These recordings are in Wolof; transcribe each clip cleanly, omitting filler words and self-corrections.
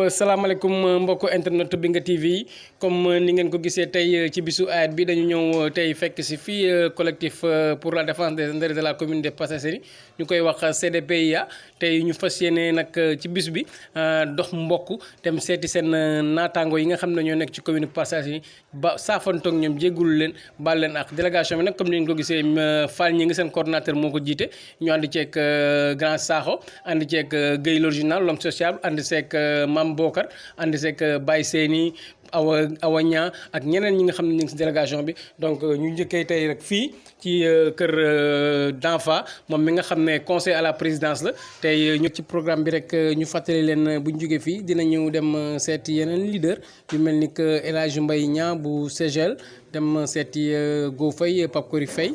salaamaaleykum mbokku internet Bingué TV comme ni ngeen ko gisee tey ci bisu ayat bi dañu ñëw tey fekk si fii collectif pour la défense des intérêts de la commune de Parcelles Assainies ñu koy wax CDPIA tey ñu fas yéene nag ci bis bi dox mbokk dem seeti seen naataango yi nga xam ne ñoo nekk ci commune Parcelles Assainies ba saafantoog ñoom jéggulu leen baal leen ak délégation bi nag comme ni ngeen ko gisee Fall ñi ngi seen coordonnateur moo ko jiite ñu ànd ceeg Grand Sakho ànd ceeg Guèye l'original l'homme sociable ànd ceeg Mame Bokar ànd seeg Baye Seyni Awa Ñaa ak ñeneen ñi nga xam ne ñu ngi si délégation bi donc ñu njëkkee tey rek fii ci kër d'Enfa moom mi nga xam ne conseil à la présidence la tey ñu ci programme bi rek ñu fàttali leen bu ñu jógee fii dinañu dem seeti yeneen leader yu mel ni que El Hadj Mbaye Niang bu CGL dem seeti Go Faye Pape Kory Faye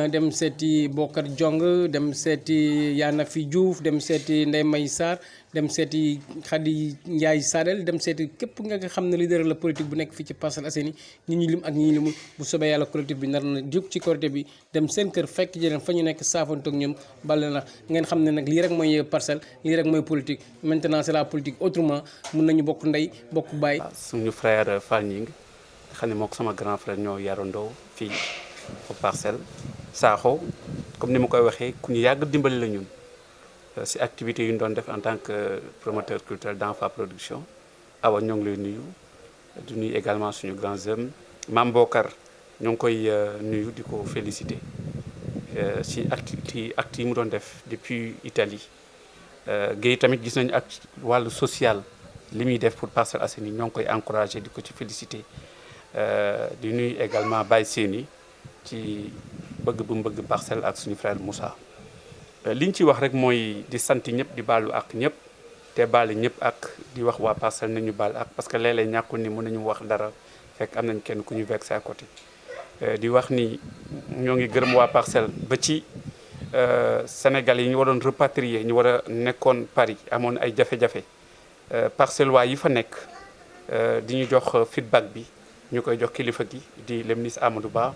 dem seeti Bokar Jong dem seeti Yana Fi Diouf dem seeti Ndeye May Sarr dem seeti Khady Ndiaye Sadel dem seeti képp nga xam ne leader la politique bu nekk fii ci Parcelles Assainies ñi ñu lim ak ñi ñu limul bu soobee yàlla collectif bi nar na jóg ci Korité bi dem seen kër fekk jëleen fa ñu nekk saafantoog ñoom bale na ngeen xam ne nag lii rek mooy parcelle lii rek mooy politique maintenant c'est la politique autrement mun nañu bokk ndey bokk baay. suñu frère Fall Gningue xam ne moo ko sama grand frère ñoo yarandoo fii au Parcelles Sakho comme ni ma koy waxee ku ñu yàgg dimbali la ñun si activités yu ñu doon def en tant que promoteur culturel d'Enfa production Awa ñoo ngi lay nuyu di nuyu également suñu grands hommes Mame Bokar ñoo ngi koy nuyu di ko féliciter si acte yi mu doon def depuis Italie Guèye tamit gis nañu ak wàllu social li muy def pour Parcelles Assainies ñoo ngi koy encourager di ko ci féliciter di nuyu également Baye Seyni ci bëgg bu mu bëgg Parcelles ak suñu frère Moussa li ñu ci wax rek mooy di sant ñëpp di baalu ak ñëpp te baale ñëpp ak di wax waa Parcelles nañu baal ak parce que léeg-léeg ñàkkul ni mën nañu wax dara fekk am nañ kenn ku ñu vexé à côté di wax ni ñoo ngi gërëm waa Parcelles ba ci Sénégal yi ñu waroon repatrier ñu war a nekkoon Paris amoon ay jafe-jafe Parcelles waa yi fa nekk di ñu jox feedback bi ñu koy jox kilifa gi di le ministre Amadou Ba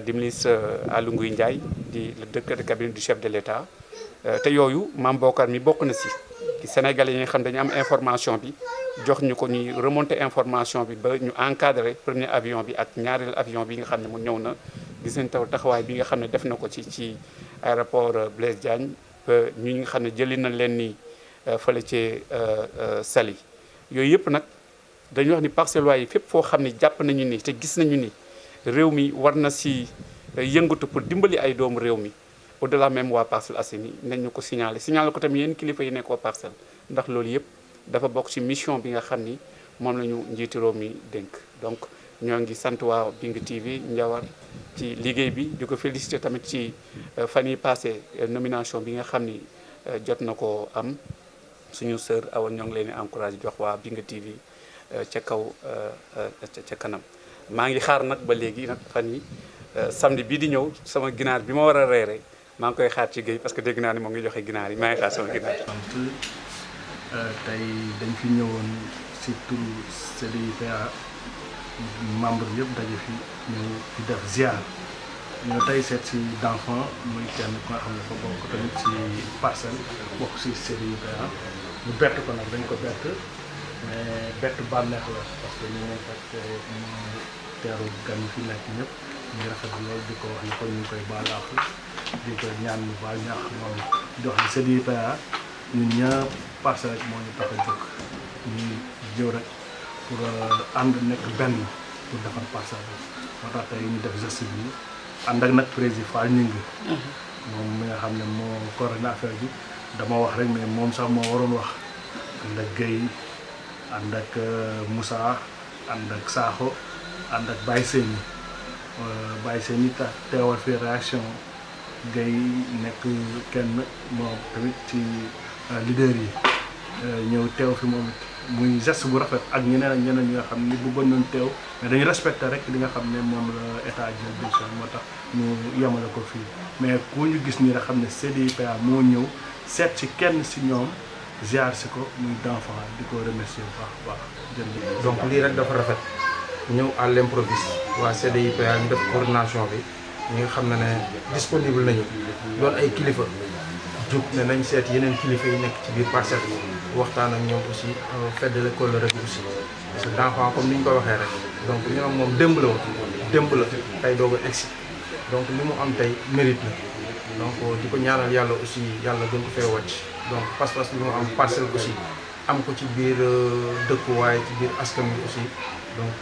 di ministre Aly Ngouille Ndiaye di le directeur de cabinet du chef de l'État te yooyu Mame Bokar mi bokk na si Sénégalais yi nga xam dañu am information bi jox ñu ko ñuy remonter information bi ba ñu encadrer premier avion bi ak ñaareelu avion bi nga xam ne mu ñëw na gis nañ taxawaay bi nga xam ne def na ko ci aéroport Blaise Diagne ba ñu nga xam ne jëli na leen ni fële ci Saly yooyu yëpp nag dañu wax ni Parcellois yi fépp foo xam ne jàpp nañu ni te gis nañu ni réew mi war na si yëngatu pour dimbali ay doomu réew mi au-delà même waa Parcelles Assainies nañ ñu ko signaler ko tamit yéen kilifa yi nekkoo Parcelles ndax loolu yëpp dafa bokk ci mission bi nga xam ni moom la ñu njiitu réew mi dénk donc ñoo ngi sant waa Bingué TV Ndiawar ci liggéey bi di ko féliciter tamit ci fan yi passé nomination bi nga xam ni jot na ko am suñu sœur Awa ñoo ngi leen di encourager jox waa Bingué TV ca kaw ca kanam maa ngi xaar nag ba léegi nag fan yi samedi bii di ñëw sama ginaar bi ma war a reere maa ngi koy xaar ci Guèye parce que dégg naa ni moo ngi joxe ginaar yi maa ngi xaar sama ginaar. tey dañ fi ñëwoon si turu CDPA membre yëpp daje fi ñu di def ziar ñoo tey seet si d'Enfa muy kenn ku nga xam ne fa bokk tamit si Parcelles bokk si CDPA ñu bett ko nag dañ ko bett mais bett bànneex la parce que ñu ngi fekk ñu teeru gan fi nekk ñëpp ñu rafet loolu di ko wax ne ko ñu ngi koy baalaax di ko ñaan ñu baal ñaax moom jox ni CDPA ñun ñëpp Parcelles rek moo ñu tax a jóg ñu jëw rek pour ànd nekk benn pour defar Parcelles bi moo tax tey ñu def geste bi ànd ak nag président Fall Gningue moom mi nga xam ne moo coordonné affaire bi dama wax rek mais moom sax moo waroon wax ànd ak Guèye ànd ak Moussa ànd ak Sakho ànd ak Baye Seyni teewal fi réaction Guèye nekk kenn moom tamit ci leader yi ñëw teew fi moom it muy geste bu rafet ak ñeneen ak ñeneen ñi nga xam ne bëggoon nañ teew mais dañu respecté rek li nga xam ne moom la état jël décision moo tax ñu yemale ko fii mais ku ñu gis nii rek xam ne CDPA moo ñëw seet ci kenn si ñoom ziar si ko muy d'Enfa di ko remercier bu baax a baax jërëjëf. donc lii rek dafa rafet ñëw à l'improviste waa CDPA ñu def coordination bi ñi nga xam ne disponible nañu doon ay kilifa jóg ne nañ seet yeneen kilifa yi nekk ci biir Parcelles waxtaan ak ñoom aussi feddale kóllëre rek aussi parce que d'enfant comme ni ñu ko waxee rek donc ñu am moom démb la woon démb la tey doog a egsi donc li mu am tey mérite la donc di ko ñaanal yàlla aussi yàlla gën ko fee wàcc donc pas-pas bi mu am parcelle aussi am ko ci biir dëkkuwaay ci biir askan wi aussi donc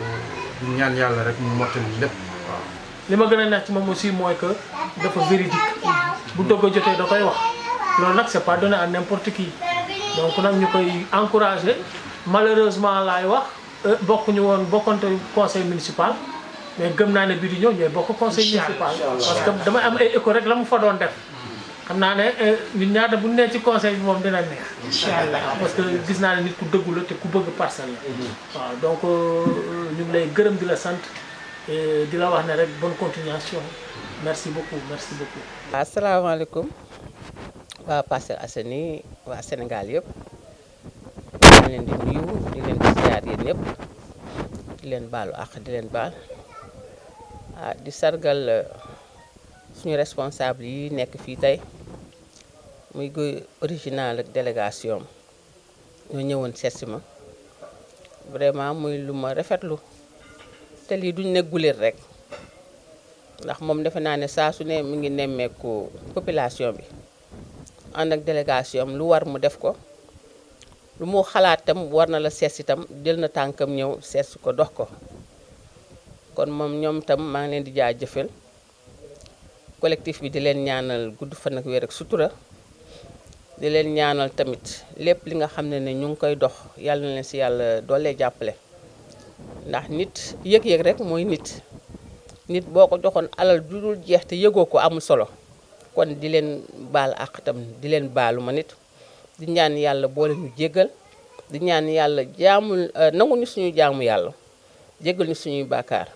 di ñaan yàlla rek mu mottali lépp waaw. li ma gën a neex ci moom aussi mooy que dafa véridique bu dëgg jotee da koy wax loolu nag c'est pas donné à n'importe qui donc nag ñu koy encourager malheureusement laay wax bokkuñu woon bokkante conseil municipal mais gëm naa ne bii di ñëw ñooy bokk conseil municipal parce que damay am ay écho rek la mu fa doon def xam naa ne nit ñaata bu nee ci conseil bi moom dina neex incha allah parce que gis naa ne nit ku dëggu la te ku bëgg parcelle la waaw donc ñu ngi lay gërëm di la sant di la wax ne rek bonne continuation merci beaucoup merci beaucoup. asalaamaaleykum waa Parcelles Assainies waa Sénégal yëpp di leen di nuyu di leen di ziar yéen ñëpp di leen baalu àq di leen baal di sargal suñu responsable yi nekk fii tey muy Guy original ak délégation ñoo ñëwoon seet si ma vraiment muy lu ma rafetlu te lii duñ ne guléet rek ndax moom defe naa ne saa su ne mi ngi nemmeeku population bi ànd ak délégation am lu war mu def ko lu mu xalaat tam war na la sees itam jël na tànkam ñëw sees ko dox ko kon moom ñoom tam maa ngi leen di jaajëfal collectif bi di leen ñaanal gudd fan ak wér ak sutura di leen ñaanal tamit lépp li nga xam ne ñu ngi koy dox yàlla na leen si yàlla doolee jàppale ndax nit yëg-yëg rek mooy nit boo ko joxoon alal ju dul jeex te yëgoo ko amul solo kon di leen baal àq tam di leen baalu ma nit di ñaan yàlla boole ñu jéggal di ñaan yàlla jaamul nangu ñu suñu jaamu yàlla jéggal ñu suñuy bàkkaar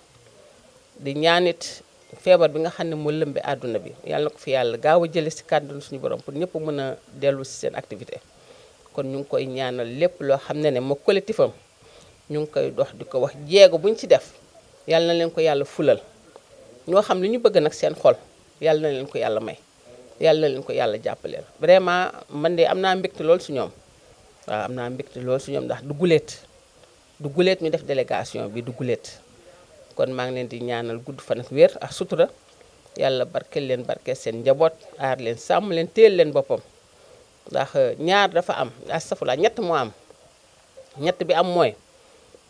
di ñaanit feebar bi nga xam ne moo lëmbe àdduna bi yàlla na ko fi yàlla gaaw a jële si kàddu suñu borom pour ñëpp mën a dellu si seen activité kon ñu ngi koy ñaanal lépp loo xam ne moo collectif am ñu ngi koy dox di ko wax jéego buñ ci def yàlla na leen ko yàlla fulal ñoo xam li ñu bëgg nag seen xol yàlla na leen ko yàlla may yàlla na leen ko yàlla jàppaleel vraiment man de am naa mbégte lool su ñoom waaw am naa mbégte lool su ñoom ndax du guleet ñu def délégation bi du guleet kon maa ngi leen di ñaanal gudd fan ak wér ak sutura yàlla barkeel leen barkeel seen njaboot aar leen sàmm leen téel leen boppam ndax ñaar dafa am astafurlah ñett moo am ñett bi am mooy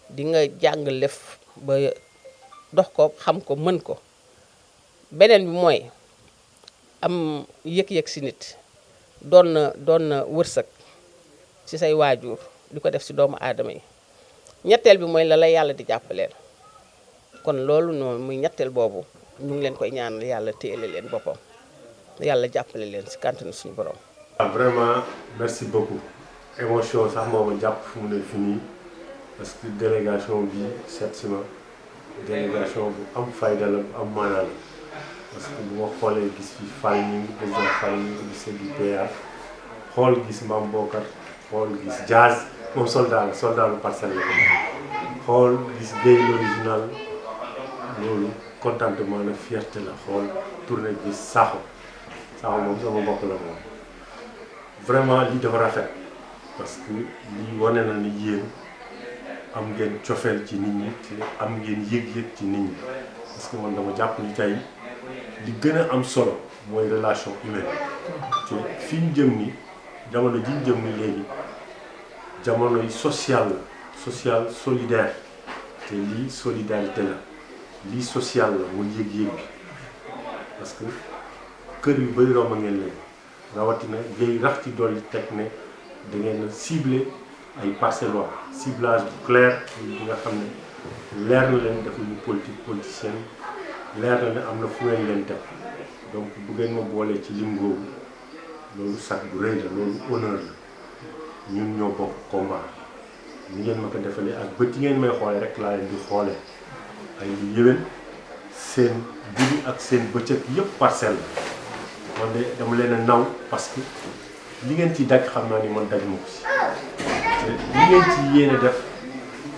di nga jàng lef ba dox ko xam ko mën ko beneen bi mooy am yëg-yëg si nit doon na wërsëg ci say waajur di ko def si doomu aadama yi ñetteel bi mooy la yàlla di jàppaleel kon loolu noonu muy ñetteel boobu ñu ngi leen koy ñaanal yàlla téele leen boppam yàlla jàppale leen si kàntanu suñu borom. Vraiment merci beaucoup émotion sax moo ma jàpp fu mu ne fi nii parce que délégation bi seet si ma délégation bu am fayda la bu am maanaa la parce que bu ma xoolee gis fi Fall ñi président Fall ñi ngi gis du PA xool gis Mame Bokar xool gis Jazz moom soldat lu Parcelles la xool gis Gueye l'original loolu contentement la fierté la xool tourné gis Sakho moom sama mbokk la moom vraiment lii dafa rafet parce que lii wane na ni yéen am ngeen cofeel ci nit ñi te am ngeen yëg-yëg ci nit ñi parce que man dama jàpp ni tey li gën a am solo mooy relation humaine te fi ñu jëm ni jamono ji ñu jëm ni léegi jamono yi social solidaire te lii solidarité la lii social la muy yëg-yëg bi parce que kër yu bëri romb ngeen leen rawatina ngay rax ci dolli teg ne da ngeen a ciblé ay parcellois ciblage bu clair bi nga xam ne leer na leen def nañu politique politicienne leer na ne am na fu ngeen leen teg donc bu ngeen ma boolee ci lim boobu loolu sax bu rëy la loolu honneur la ñun ñoo bokk combat ni ngeen ma ko defalee ak bët yi ngeen may xoolee rek laa leen di xoolee ay lu yëwén seen guddi ak seen bëccëg yëpp parcelle la man de dama leen a naw parce que li ngeen ci daj xam naa ni man daj ma ko si te li ngeen ci yéene def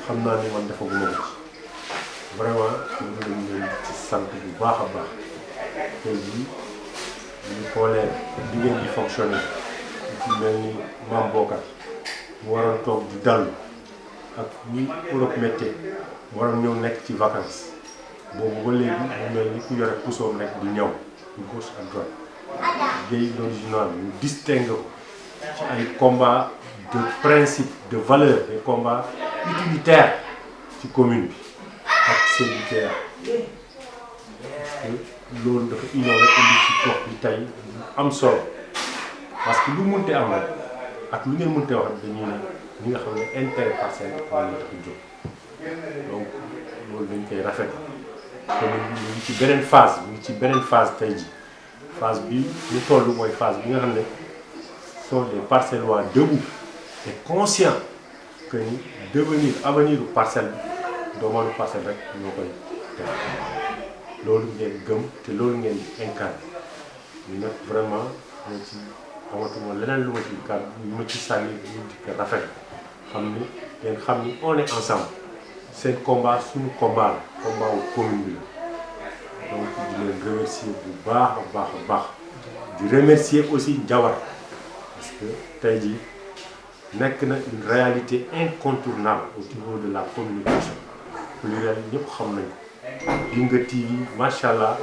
xam naa ni man defaguma ko ci vraiment ñu ngi leen ci sant bu baax a baax tey jii ñu xoolee li ngeen di fonctionner ci mel ni Mame Bokar mu waroon toog di dallu ak ñi Europe méttee waroon ñëw nekk ci vacances boobu ba léegi mu mel ni ku yore pusoom rek di ñëw di gauche ak droite vieille l'original ñu distingue ko ci ay combats de principe de valeur des combats utilitaires ci commune bi ak syndicat parce que loolu dafa innové indi ci gox bi tey am solo parce que lu munte am rek ak lu ngeen munte wax dañuy ne ñi nga xam ne intérêt Parcelles moo leen tax a jóg donc loolu dañ koy rafet commune bi ñu ngi ci beneen phase ñu ngi ci beneen phase tey ji phase bi ñu toll mooy phase bi nga xam ne sont des Parcellois debout et conscients que ni avenir u Parcelles doomaanu Parcelles rek ñoo koy def loolu ngeen gëm te loolu ngeen di incarné ñu nag vraiment ñoo ci amatuma leneen lu ma ci kàddu lu ma ci sànni ñu di ko rafet xam ni ngeen xam ni on est ensemble seen combat suñu combat la combat wu commune bi la donc di leen remercier bu baax a baax a baax di remercier aussi Njawar parce que tey jii nekk na une réalité incontournable au niveau de la communication pluriel ñëpp xam nañ ko Dinga TV macha allah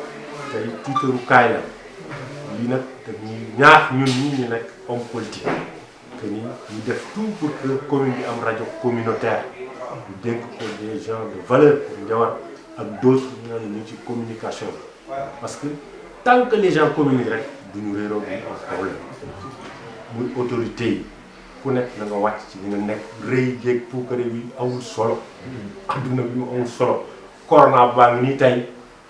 tey tiitaru kaay la lii nag dañuy ñaax ñun ñii ñu nekk homme politique que ni ñu def tout pour que commune bi am rajo communautaire ñu dénk ko des gens de valeur pour Njawar ak d'autres ñu naan ñu ci communication parce que tant que les gens communiquent rek duñu réeroo duñu am problème muy autorité yi ku nekk na nga wàcc ci li nga nekk rëy jéeg puukare bi amul solo adduna bi mu amul solo corona baa ngi nii tey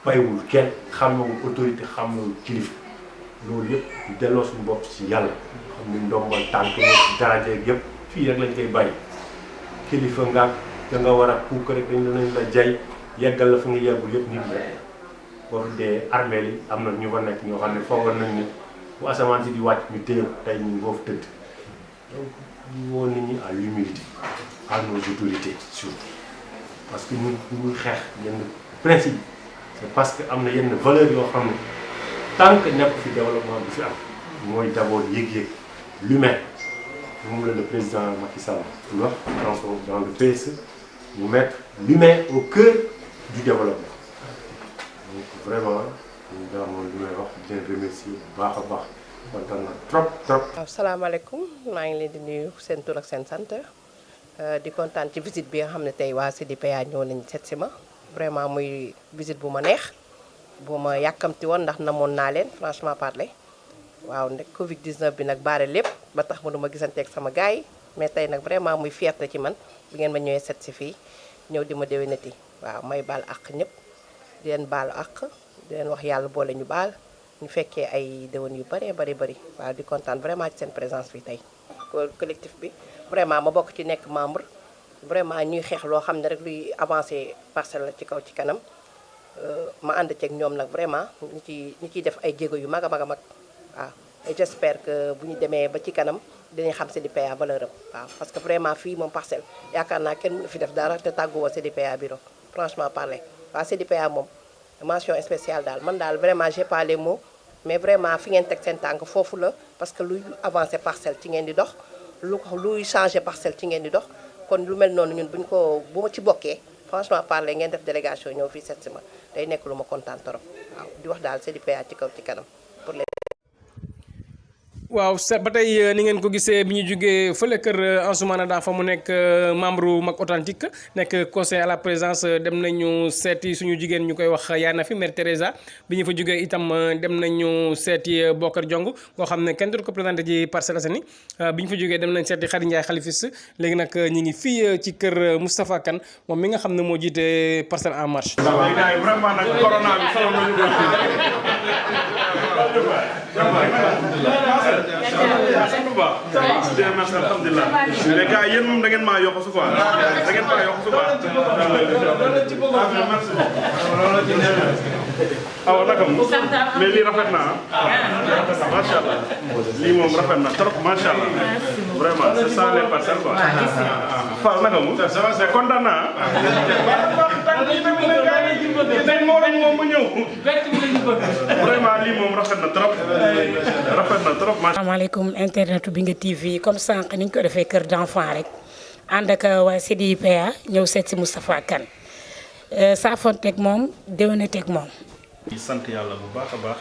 baywul kenn xamewul autorité xamewul kilifa loolu yëpp ñu delloo suñu bopp ci yàlla xam ni ndombal tànk ci darajeeg yëpp fii rek lañ koy bàyyi kilifa nga da nga war a puukare dañ la jay yeggal la fa nga yeggul yëpp nit la boo dee armée yi am na ñu fa nekk ñoo xam ne foogoon nañ ni bu asamaan si di wàcc ñu téye tey ñu ngi foofu tëdd donc ñu woo nit ñi à l'humilité à nos autorités surtout parce que ñun ñuy xeex yenn principe c'est parce que am na yenn valeur yoo xam ne tant que nekk fi développement bi fi am mooy d'abord yëg-yëg l'humain moom la le président Macky Sall di wax dans le PSE ñu mettre l'humain au cœur du développement donc vraiment ñu daal moom li may wax di leen remercier bu baax a baax kontaan na trop trop. waaw salaamaaleykum maa ngi leen di nuyu seen tur ak seen sant di kontaan ci visite bi nga xam ne tey waa CDPA ñëw nañ seet si ma vraiment muy visite bu ma neex bu ma yàkkamti woon ndax namoon naa leen franchement parler waaw nag Covid 19 bi nag baare lépp ba tax ma du ma gisanteeg sama gars yi mais tey nag vraiment muy fierté ci man bi ngeen ma ñëwee seet si fii ñëw di ma déwénati waaw may baal àq ñëpp di leen baalu àq di leen wax yàlla boole ñu baal. ñu fekkee ay déwén yu bëree bëri waaw di kontaan vraiment ci seen présence bi tey collectif bi vraiment ma bokk ci nekk membre vraiment ñuy xeex loo xam ne rek luy avancé Parcelles la ci kaw ci kanam ma ànd ceeg ñoom nag vraiment ñu ciy def ay jéego yu mag a mag a mag waaw et j'espère que bu ñu demee ba ci kanam dinañ xam CDPA valeur am waaw parce que vraiment fii moom Parcelles yaakaar naa kenn mënu fi def dara te tàgguwoo CDPA bureau franchement parler waaw CDPA moom mention spéciale daal man daal vraiment j'ai pas les mots mais vraiment fi ngeen teg seen tànk foofu la parce que luy avancer Parcelles ci ngeen di dox luy changer Parcelles ci ngeen di dox kon lu mel noonu ñun bu ma ci bokkee franchement parler ngeen def délégation ñëw fii seet si ma day nekk lu ma kontaan trop waaw di wax daal CDPA ci kaw ci kanam pour les. waaw ba tey ni ngeen ko gisee bi ñu jógee fële kër Ansoumana Da fa mu nekk membre Mag Authentique nekk conseiller à la présidence dem nañu seeti suñu jigéen ñu koy wax Yaana fi Mère Teresa bi ñu fa jógee itam dem nañu seeti Bokar Jong koo xam ne kenn du ko présenté ci Parcelles Assainies bi ñu fa jógee dem nañ seeti Khady Ndiaye xalifis léegi nag ñi ngi fii ci kër Moustapha Kane moom mi nga xam ne moo jiite Parcelles en marche. vraiment nag corona bi solo nañu ko alhamdulilah mais gars yéen moom da ngeen maa yokk su quoi da ngeen maa yokk su quoi awa naka mais lii rafet na macha allah lii moom rafet na trop macha allah vraiment c'est ça les Parcelles quoi Fall naka mu c'est kontaan naa tànk yi tamit nag gars yi dañ moo dañ moom ma ñëw vraiment lii moom rafet na trop asalaamaaleykum internet Bingué TV comme sànq ni ñu ko defee kër d'enfant rek ànd ak waa CDIPA ñëw seet si Moustapha Kane saafonteeg moom déwénateeg moom. di sant yàlla bu baax a baax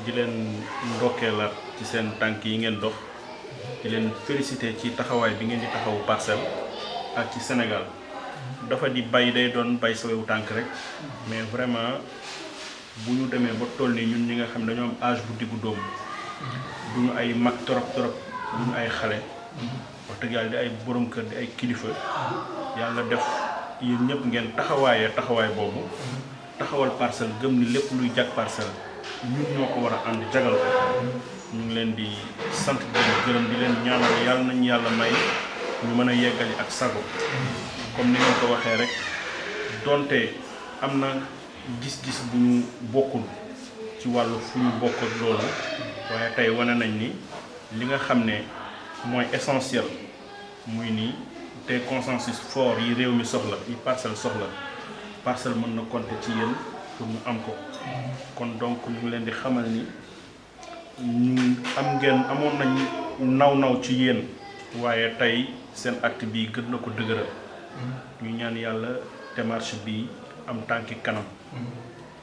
di leen ndokkeelaat ci seen tànk yi ngeen dox di leen féliciter ci taxawaay bi ngeen di taxawu Parcelles ak ci Sénégal dafa di bay day doon bay sawewu tànk rek mais vraiment bu ñu demee ba toll nii ñun ñi nga xam ne dañoo am âge bu diggu dóomu duñu ay mag trop duñu ay xale wax dëgg yàlla di ay borom kër di ay kilifa yàlla def yéen ñëpp ngeen taxawaay boobu taxawal Parcelles gëm ni lépp luy jag Parcelles ñun ñoo ko war a ànd jagal ko ñu ngi leen di sant di leen gërëm di leen ñaanal yàlla nañu yàlla may ñu mën a yeggali ak sago comme ni ngeen ko waxee rek donte am na gis-gis bu ñu bokkul ci wàllu fu ñu bokk ak loolu waaye tey wane nañ ni li nga xam ne mooy essentiel muy nii te consensus fort yi réew mi soxla yi Parcelles soxla Parcelles mën na compter ci yéen pour ñu am ko kon donc ñu ngi leen di xamal ni ñu amoon nañ naw ci yéen waaye tey seen acte bi gën na ko dëgëral ñu ñaan yàlla démarche bi am tànki kanam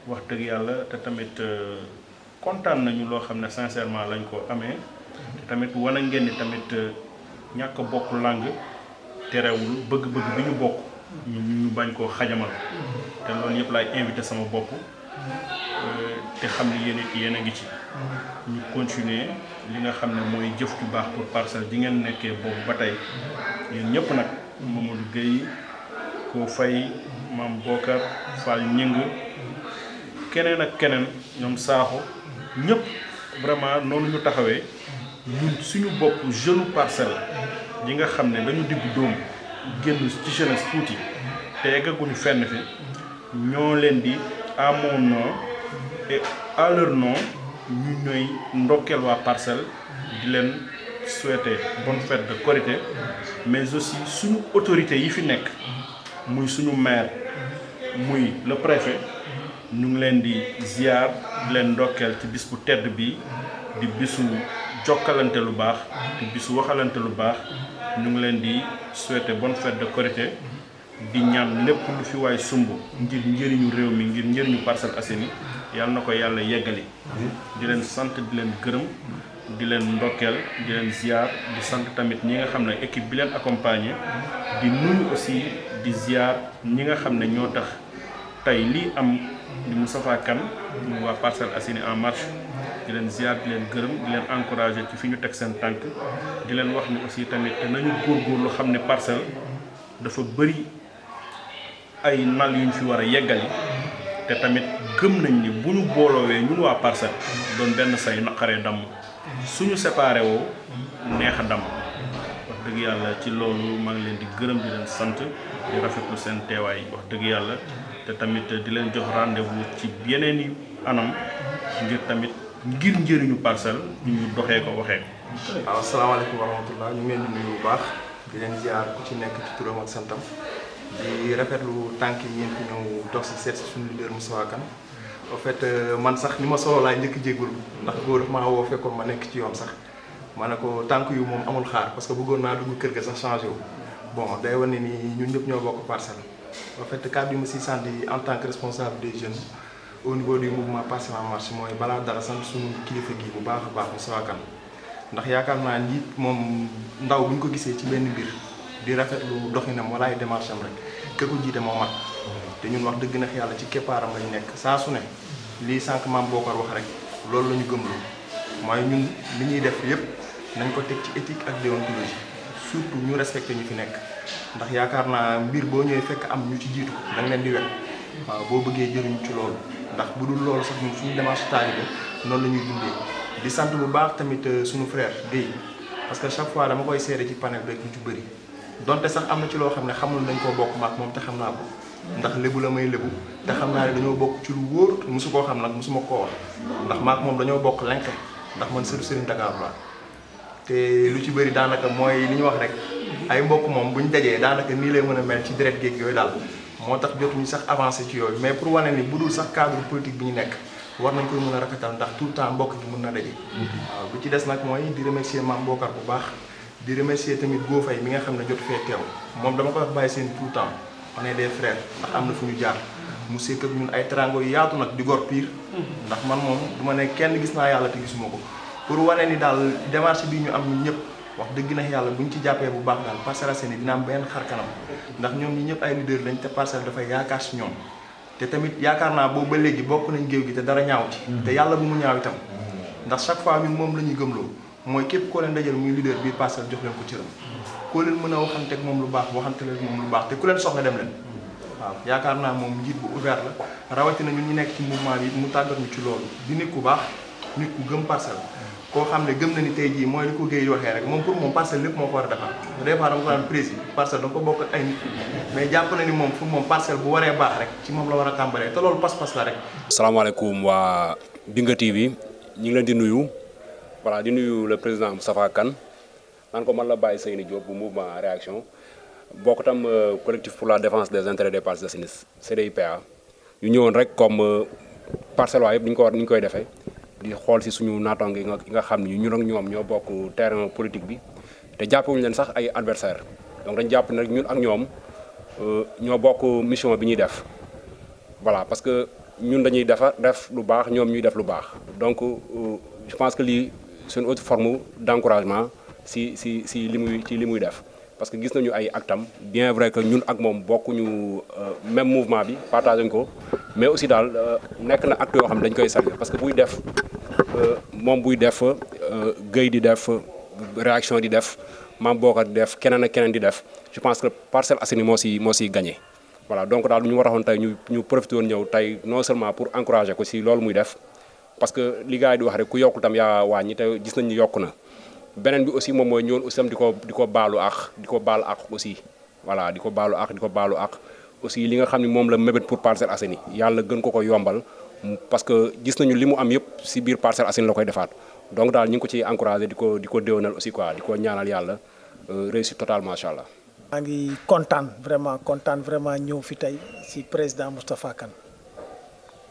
wax dëgg yàlla te tamit kontaan nañu loo xam ne sincèrement lañ ko amee te tamit wane ngeen ni tamit ñàkk bokk langue terewul bëgg-bëgg bi ñu bokk ñu bañ koo xajamal te loolu yëpp laay invité sama bopp te xam ne yéen a ngi ci ñu continuer li nga xam ne mooy jëf ju baax pour Parcelles di ngeen nekkee boobu ba tey yéen ñëpp nag Mamadou Gueye Ko Faye Mame Bokar Fall Ñing keneen ak keneen ñoom Sakho ñëpp vraiment noonu ñu taxawee ñun suñu bopp jeune Parcelles yi nga xam ne dañu diggu dóom génn ci jeunesse tuuti te eggaguñu fenn fi ñoo leen di à mon nom et à leur nom ñu ñooy ndokkeel waa Parcelles di leen souhaiter bonne fête de Korité mais aussi suñu autorité yi fi nekk muy suñu maire muy le préfet ñu ngi leen di ziar di leen ndokkeel ci bis bu tedd bi di bisu jokkalante lu baax di bisu waxalante lu baax ñu ngi leen di souhaiter bonne fête de Korité di ñaan lépp lu fi waay sumb ngir njëriñu réew mi ngir njëriñu Parcelles Assainies yàlla na ko yàlla yeggali di leen sant di leen gërëm di leen ndokkeel di leen ziar di sant tamit ñi nga xam ne équipe bi leen accompagner di nuyu aussi di ziar ñi nga xam ne ñoo tax tey lii am di Moustapha Kane mu waa Parcelles Assainies en marche di leen ziar di leen gërëm di leen encourager ci fi ñu teg seen tànk di leen wax ni aussi tamit nañu góorgóorlu xam ne Parcelles dafa bëri ay nal yu ñu fi war a yeggali te tamit gëm nañ ni bu ñu booloowee ñun waa Parcelles doon benn say naqaree damm suñu séparé woo neex a damm wax dëgg yàlla ci loolu maa ngi leen di gërëm di leen sant di rafetlu seen teewaay wax dëgg yàlla te tamit di leen jox rendez-vous ci yeneen i anam ngir tamit ngir njëriñu Parcelles ñu doxee ko waxee ko. waaw asalaamaaleykum wa rahmatullah ñu ngi leen di nuyu bu baax di leen ziar ku ci nekk ci turam ak santam di rafetlu tànk yi ngeen fi ñëw dox si seet si suñu leader Moustapha Kane en fait man sax ni ma solo laay njëkk jéggul ndax góor dafa maa woo fekkoon ma nekk ci yoon sax ma ne ko tànk yu moom amul xaar parce que bëggoon naa dugg kër ga sax changé wu bon day wane ni ñun ñëpp ñoo bokk Parcelles en fait kàddu yu ma si sànni en tant que responsable des jeunes au niveau du mouvement Parcelles en marche mooy balaa dara sant suñu kilifa gi bu baax a baax Moustapha Kane ndax yaakaar naa njiit moom ndaw bu ñu ko gisee ci benn mbir di rafetlu doxinam wala ay démarche am rek ke ko jiite moo mat te ñun wax dëgg na yàlla ci keppaaram lañu nekk saa su ne lii sànq Mame Bokar wax rek loolu la ñu gëmloo mooy ñun li ñuy def yépp nañ ko teg ci éthique ak déontologie surtout ñu respecté ñu fi nekk ndax yaakaar naa mbir boo ñëwee fekk am ñu ci jiitu da nga leen di wet waaw boo bëggee jëriñu ci loolu ndax bu dul loolu sax ñun suñu démarche taalibe noonu la ñuy dundee di sant bu baax tamit suñu frère Guèye parce que chaque fois dama koy seede ci panel rek ñu ci bëri donte sax am na ci loo xam ne xamul nañ koo bokk maak moom te xam naa ko ndax lébu la may lébu te xam naa ne dañoo bokk ci lu wóor mosu koo xam nag mosuma koo wax ndax maak moom dañoo bokk lenk ndax man sëru Serigne Dakar la te lu ci bëri daanaka mooy li ñu wax rek ay mbokk moom buñ dajee daanaka nii lay mën a mel ci deret géeg yooyu daal moo tax jotuñu sax avancé ci yooyu mais pour wane ni bu dul sax cadre politique bi ñu nekk war nañ koy mën a rafetal ndax tout le temps mbokk gi mën na daje. waaw lu ci des nag mooy di remercier Mame Bokar bu baax di remercier tamit Go Faye mi nga xam ne jotu fee teew moom dama ko wax bàyyi seen tout le temps on est des frères ndax am na fu ñu jaar mu sekk ak ñun ay trango yu yaatu nag di gor pire ndax man moom du ma ne kenn gis naa yàlla te gisuma ko pour wane ni daal démarche bi ñu am ñun ñëpp wax dëgg na yàlla bu ñu ci jàppee bu baax daal Parcelles Assainies dina am benn xar kanam ndax ñoom ñi ñëpp ay leader lañ te Parcelles dafay yaakaar si ñoom te tamit yaakaar naa boobu ba léegi bokk nañ géew gi te dara ñaaw ci te yàlla bu mu ñaaw itam ndax chaque fois ñun moom la ñuy gëmloo mooy képp koo leen dajal muy leader biir Parcelles jox leen ko cëram koo leen mën a waxante ak moom lu baax waxante leen moom lu baax te ku leen soxla dem leen waaw yaakaar naa moom njiit bu ouvert la rawatina ñun ñu nekk ci mouvement bi mu tàggat ñu ci loolu di nit ku baax nit ku gëm Parcelles koo xam ne gëm na ni tey jii mooy li ko Guèye di waxee rek moom pour moom Parcelles lépp moo ko war a defar des fois dama ko daan précis Parcelles da ko bokk ak ay nit mais jàpp na ni moom pour moom Parcelles bu waree baax rek ci moom la war a tàmbalee te loolu pas-pas la rek. asalaamaaleykum waa Binga TV ñu ngi leen di nuyu voilà di nuyu le président Moustapha Kane naan ko man la Baye Seyni Diop bu mouvement réaction bokk tam collectif pour la défense des intérêts des Parcelles Assainies CDIPA ñu ñëwoon rek comme Parcelles waa yëpp ni ñu koy defee. di xool si suñu naataango yi nga xam ni ñun ak ñoom ñoo bokk terrain politique bi te jàppewuñu leen sax ay adversaire donc dañ jàpp ne rek ñun ak ñoom ñoo bokk mission bi ñuy def voilà parce que ñun dañuy def lu baax ñoom ñuy def lu baax donc je pense que lii c'est une autre forme d'encouragement si li muy def parce que gis nañu ay actam bien vrai que ñun ak moom bokkuñu même mouvement bi partagé ko mais aussi daal nekk na acte yoo xam ne dañ koy saluer parce que buy def moom buy def Guèye di def réaction di def Mame Bokar di def keneen ak keneen di def je pense que Parcelles Assainies moo siy gagné voilà donc daal ñu war a waxoon tey ñu profité woon ñëw tey non seulement pour encourager ko si loolu muy def parce que li gars yi di wax rek ku yokkul tam yaa wàññi te gis nañ ni yokku na beneen bi aussi moom mooy ñëwoon aussi tam di ko baalu ak aussi voilà di ko baalu ak aussi li nga xam ne moom la mébét pour Parcelles Assainies yàlla gën ko yombal parce que gis nañu li mu am yëpp si biir Parcelles Assainies la koy defaat donc daal ñu ngi ko ciy encouragé di ko déwénal aussi quoi di ko ñaanal yàlla réussite totale macha allah. maa ngi kontaan vraiment ñëw fi tey si président Moustapha Kane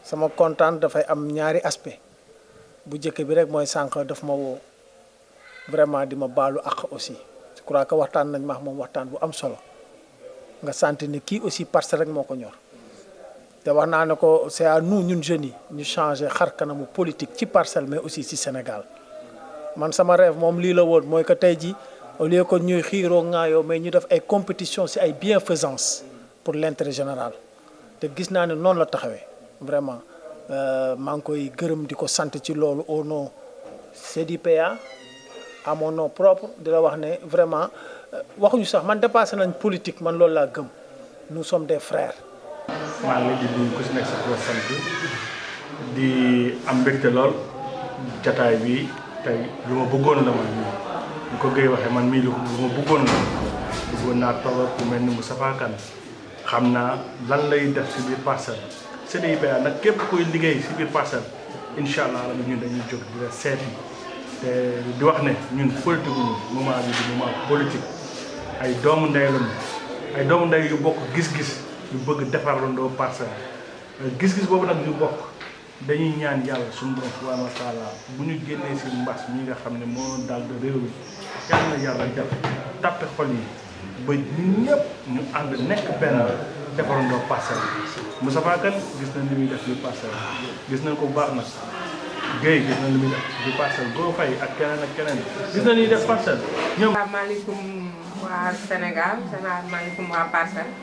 sama kontaan dafay am ñaari aspect bu njëkk bi rek mooy sànq daf ma woo vraiment di ma baalu ak aussi je crois que waxtaan nañ ma moom waxtaan bu am solo. nga sant ni kii aussi Parcelles rek moo ko ñor te wax naa ne ko c'est à nous ñun jeunes yi ñu changer xar kanamu politique ci Parcelles mais aussi ci Sénégal man sama rêve moom lii la woon mooy que tey jii au lieu que ñuy xiiroo ŋaayoo mais ñu def ay compétition ci ay bienfaisance pour l'intérêt général te gis naa ne noonu la taxawee vraiment maa ngi koy gërëm di ko sant ci loolu au nom CDIPA à mon nom propre di la wax ne vraiment waxuñu sax man dépassé nañ politique man loolu laa gëm nous sommes des frères. maa ngi leen di nuyu ku si nekk sa tur sant di am mbégte lool jataay bi tey lu ma bëggoon la man mii ñu ko Guèye waxee man mii lu ma bëggoon la bëggoon naa toog ak ku mel ni Moustapha Kane xam naa lan lay def si biir Parcelles CDIPA nag képp kuy liggéey si biir Parcelles incha allah ñun dañuy jóg di la seeti te di wax ne ñun politique wu ñu moment bi di moment politique. ay doomu ndey yu bokk gis-gis yu bëgg defarlandoo Parcelles gis-gis boobu nag ñu bokk dañuy ñaan yàlla suñu borom subhanahu wa taala bu ñu génnee si mbas mi nga xam ne moo dal de réew mi yàlla def tàppe xol yi ba ñun ñëpp ñu ànd nekk benn defarandoo Parcelles Moustapha Kane gis nañ li muy def li Parcelles gis nañ ko bu baax nag Guèye gis nañ li muy def li Parcelles Go Faye ak keneen gis nañ li def Parcelles ñoom. asalaamaaleykum waa Sénégal asalaamaaleykum waa Parcelles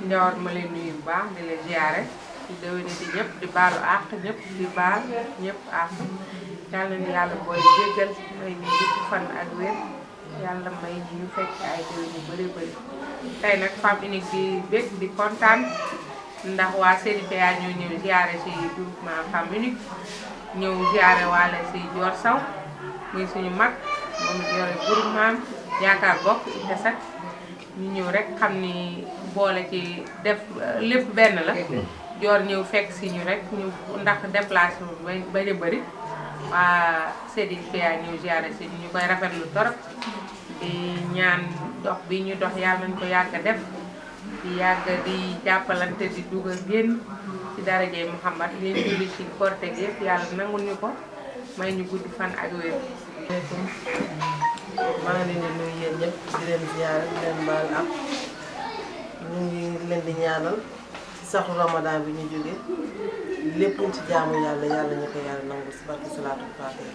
Ndiawar ma leen nuyu bu baax di la ziare di déwéne di ñëpp di baalu àq ñëpp di baal ñëpp àq yàlla na yàlla booy jéggal may ñu gudd fan ak wér yàlla may ñu fekk ay déwén yu bëri bëri tey nag femme unique di bég di kontaan ndax waa CDIPA ñoo ñëw ziare si groupement femme unique ñëw ziare waale si Dior Sow muy suñu mag moom yore groupement yaakaar bokk ite sax ñu ñëw rek xam ni boole ci def lépp benn la Dior ñëw fekk si ñu rek ñu ndax déplacé bañ a bëri waa CDIPA ñëw ziare si ñu koy rafetlu torop di ñaan dox bi ñu dox yàlla nañ ko yàgg a def di yàgg di jàppalante di dugal génn ci darajey Muhammad leen julli ci korte gi yëpp yàlla nangul ñu ko may ñu gudd fan ak wér. maa ngi leen di nuyu yéen ñëpp di leen ziyaare di leen baal ak ñu ngi leen di ñaanal ci saxu Ramadan bi ñu jóge lépp ci jaamu yàlla yàlla ñu ko yàlla nangu si barke salaatul faatiha.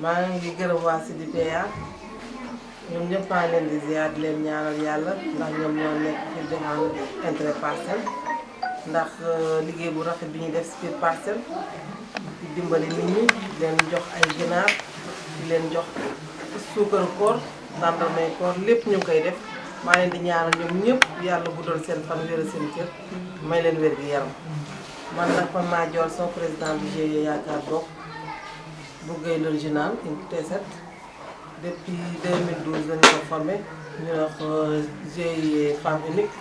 maa ngi gërëm waa CDPA ñoom ñëpp maa ngi leen di ziyaar di leen ñaanal yàlla ndax ñoom ñoo nekk ci défendre intérêt Parcelles ndax liggéey bu rafet bi ñuy def si biir Parcelles di dimbali nit ñi di leen jox ay ginaar di leen jox suukaru koor tàndarmay koor lépp ñu ngi koy def maa leen di ñaanal ñoom ñëpp yàlla guddal seen fan wéral seen cër may leen wér gi yaram man nag man maa joor son président du GIE Yaakaar Bokk bu Gueye l'original T7 depuis 2012 lañu ko formé ñu wax GIE femme unique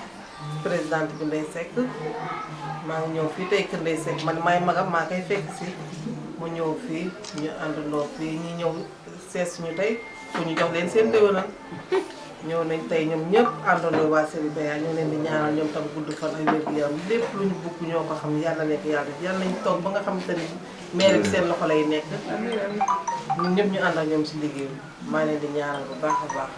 présidente bi Ndeye Seck maa ngi ñëw fii tey kër Ndeye Seck man maay magam maa koy fekk si mu ñëw fii ñu àndandoo fii ñi ñëw sees suñu tey pour ñu jox leen seen déwénal ñëw nañ tey ñoom ñëpp àndandoo waa CDPA ñu leen di ñaanal ñoom tam gudd fan ak wér gu yaram lépp lu ñu bugg ñoo ko xam yàlla nekk yàlla nañ toog ba nga xamante ni maire bi seen loxo lay nekk ñun ñëpp ñu ànd ak ñoom si liggéey bi maa leen di ñaanal bu baax a baax.